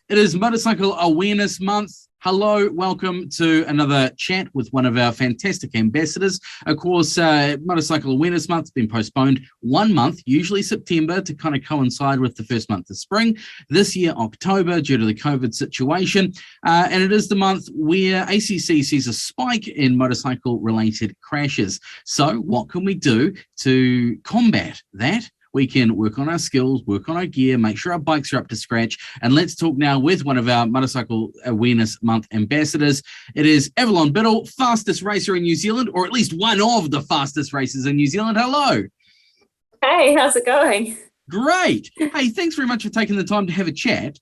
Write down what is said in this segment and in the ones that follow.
It is Motorcycle Awareness Month. Hello, welcome to another chat with one of our fantastic ambassadors. Of course, Motorcycle Awareness Month has been postponed 1 month, usually September, to kind of coincide with the first month of spring. This year, October, due to the COVID situation. And it is the month where ACC sees a spike in motorcycle-related crashes. So what can we do to combat that? We can work on our skills, work on our gear, make sure our bikes are up to scratch. And let's talk now with one of our Motorcycle Awareness Month ambassadors. It is Avalon Biddle, fastest racer in New Zealand, or at least one of the fastest racers in New Zealand. Hello. Hey, how's it going? Great. Hey, thanks very much for taking the time to have a chat.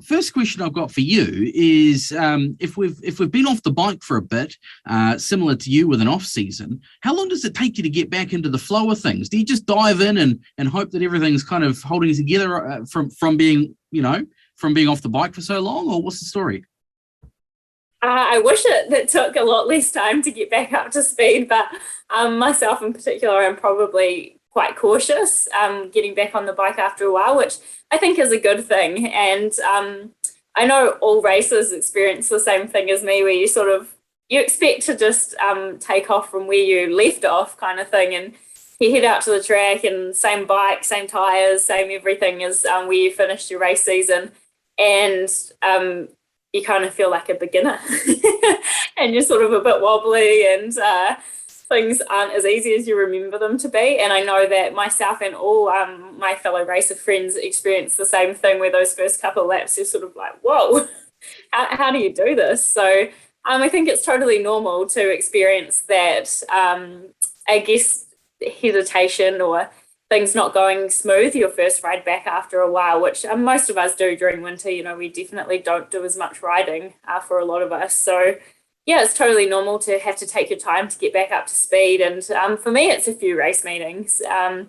First question I've got for you is if we've been off the bike for a bit, similar to you with an off season, how long does it take you to get back into the flow of things? Do you just dive in and hope that everything's kind of holding together from being off the bike for so long, or what's the story? I wish it took a lot less time to get back up to speed, but myself in particular, I'm probably quite cautious getting back on the bike after a while, which I think is a good thing. And I know all racers experience the same thing as me, where you expect to just take off from where you left off kind of thing, and you head out to the track and same bike, same tires, same everything as where you finished your race season. And you kind of feel like a beginner and you're sort of a bit wobbly, and things aren't as easy as you remember them to be. And I know that myself and all my fellow racer friends experience the same thing, where those first couple of laps you're sort of like, whoa, how do you do this? So I think it's totally normal to experience that, I guess, hesitation or things not going smooth your first ride back after a while, which most of us do during winter. We definitely don't do as much riding for a lot of us. So yeah, it's totally normal to have to take your time to get back up to speed. And for me, it's a few race meetings. I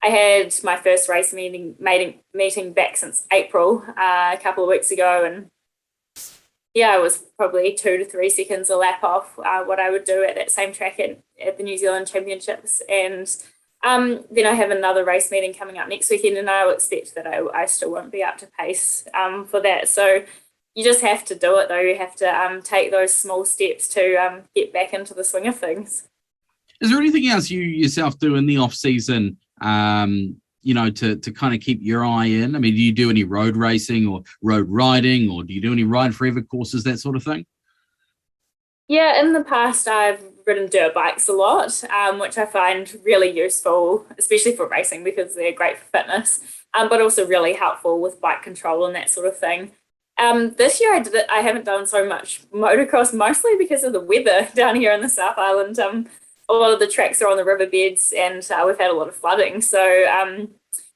had my first race meeting back since April, a couple of weeks ago. And yeah, I was probably 2 to 3 seconds a lap off what I would do at that same track at the New Zealand Championships. And then I have another race meeting coming up next weekend, and I expect that I still won't be up to pace for that. So you just have to do it, though. You have to take those small steps to get back into the swing of things. Is there anything else you yourself do in the off season, to kind of keep your eye in? I mean, do you do any road racing or road riding, or do you do any ride forever courses, that sort of thing? Yeah, in the past, I've ridden dirt bikes a lot, which I find really useful, especially for racing, because they're great for fitness, but also really helpful with bike control and that sort of thing. This year I haven't done so much motocross, mostly because of the weather down here in the South Island. A lot of the tracks are on the riverbeds, and we've had a lot of flooding. So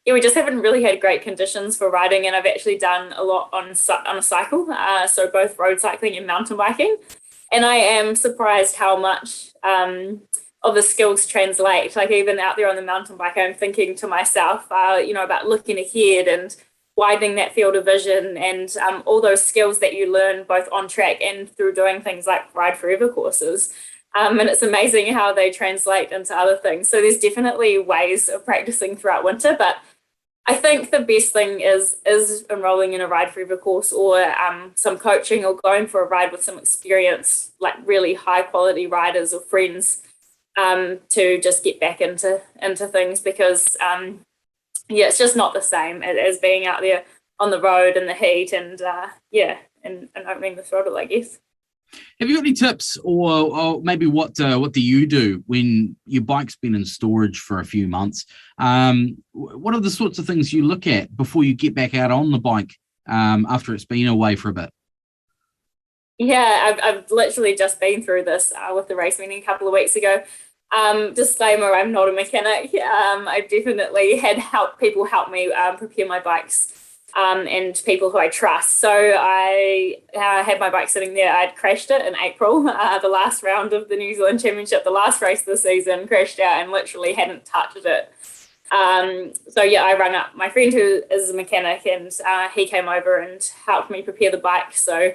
yeah, we just haven't really had great conditions for riding, and I've actually done a lot on a cycle, so both road cycling and mountain biking. And I am surprised how much of the skills translate. Like even out there on the mountain bike, I'm thinking to myself, about looking ahead and widening that field of vision, and all those skills that you learn both on track and through doing things like ride forever courses. And it's amazing how they translate into other things. So there's definitely ways of practicing throughout winter, but I think the best thing is enrolling in a ride forever course, or some coaching, or going for a ride with some experienced, like really high quality riders or friends, to just get back into things, because yeah, it's just not the same as being out there on the road in the heat, and and opening the throttle, I guess. Have you got any tips, or maybe what do you do when your bike's been in storage for a few months? What are the sorts of things you look at before you get back out on the bike after it's been away for a bit? Yeah, I've literally just been through this with the race meeting a couple of weeks ago. Disclaimer, I'm not a mechanic. I've definitely had people help me prepare my bikes, and people who I trust. So I had my bike sitting there. I'd crashed it in April, the last round of the New Zealand Championship, the last race of the season, crashed out and literally hadn't touched it. So yeah, I rang up my friend who is a mechanic, and he came over and helped me prepare the bike. So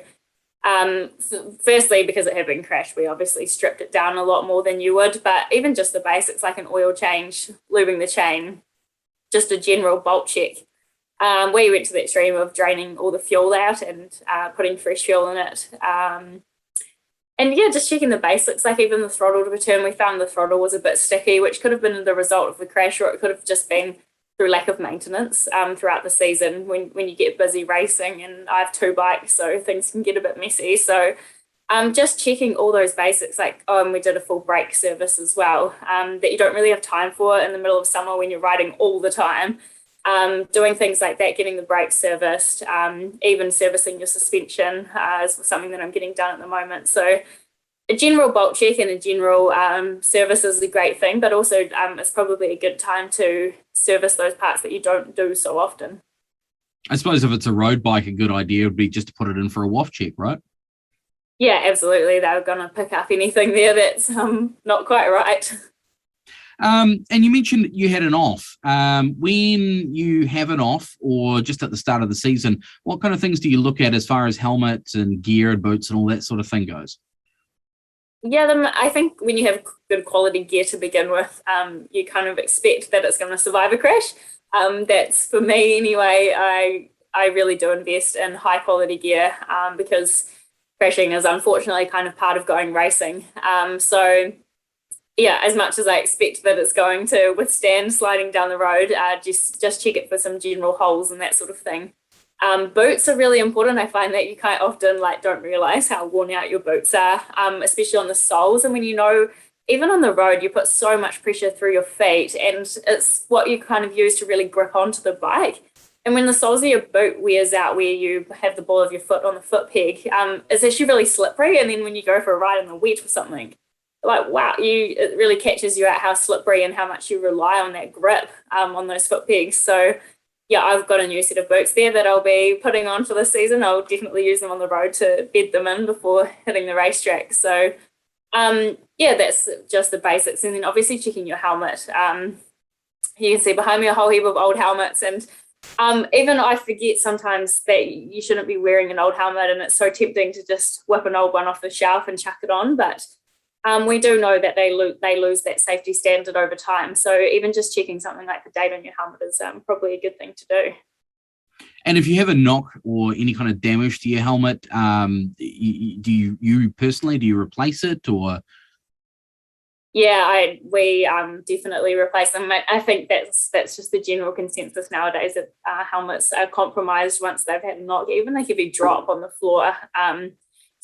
firstly, because it had been crashed, we obviously stripped it down a lot more than you would, but even just the basics like an oil change, lubing the chain, just a general bolt check, We went to the extreme of draining all the fuel out and putting fresh fuel in it. And yeah, just checking the basics, like even the throttle return, we found the throttle was a bit sticky, which could have been the result of the crash, or it could have just been through lack of maintenance throughout the season when you get busy racing. And I have 2 bikes, so things can get a bit messy. So just checking all those basics, like, and we did a full brake service as well, that you don't really have time for in the middle of summer when you're riding all the time. Doing things like that, getting the brakes serviced, even servicing your suspension is something that I'm getting done at the moment. So a general bulk check and a general service is a great thing, but also it's probably a good time to service those parts that you don't do so often. I suppose if it's a road bike, a good idea would be just to put it in for a WOF check, right? Yeah, absolutely. They're going to pick up anything there that's not quite right. And you mentioned you had an off. When you have an off, or just at the start of the season, what kind of things do you look at as far as helmets and gear and boots and all that sort of thing goes? Yeah, I think when you have good quality gear to begin with, you kind of expect that it's going to survive a crash. That's, for me anyway, I really do invest in high quality gear because crashing is unfortunately kind of part of going racing. So yeah, as much as I expect that it's going to withstand sliding down the road, just check it for some general holes and that sort of thing. Boots are really important. I find that you quite often don't realize how worn out your boots are, especially on the soles. And when even on the road, you put so much pressure through your feet, and it's what you kind of use to really grip onto the bike. And when the soles of your boot wears out, where you have the ball of your foot on the foot peg, it's actually really slippery. And then when you go for a ride in the wet or something, wow, it really catches you out how slippery and how much you rely on that grip on those foot pegs. So yeah, I've got a new set of boots there that I'll be putting on for the season. I'll definitely use them on the road to bed them in before hitting the racetrack. So yeah, that's just the basics. And then obviously checking your helmet. You can see behind me a whole heap of old helmets, and even I forget sometimes that you shouldn't be wearing an old helmet, and it's so tempting to just whip an old one off the shelf and chuck it on. But we do know that they lose that safety standard over time. So even just checking something like the date on your helmet is probably a good thing to do. And if you have a knock or any kind of damage to your helmet, do you personally, do you replace it, or? Yeah, we definitely replace them. I think that's just the general consensus nowadays, that helmets are compromised once they've had a knock, even a heavy drop on the floor.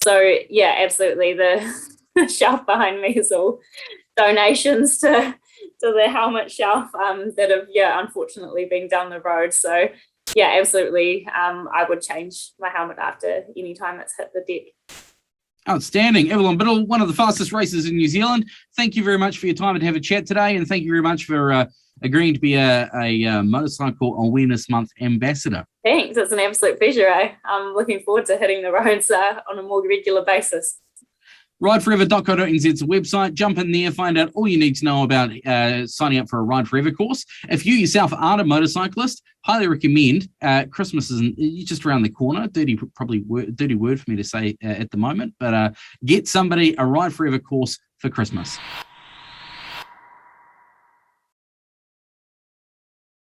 So yeah, absolutely. The shelf behind me is all donations to the helmet shelf that have unfortunately been down the road. So yeah, absolutely. I would change my helmet after any time it's hit the deck. Outstanding. Avalon Biddle, one of the fastest racers in New Zealand. Thank you very much for your time and have a chat today, and thank you very much for agreeing to be a Motorcycle Awareness Month ambassador. Thanks. It's an absolute pleasure. I'm looking forward to hitting the roads on a more regular basis. rideforever.co.nz's a website. Jump in there, find out all you need to know about signing up for a Ride Forever course. If you yourself aren't a motorcyclist, highly recommend. Christmas is just around the corner. Dirty word for me to say at the moment, but get somebody a Ride Forever course for Christmas.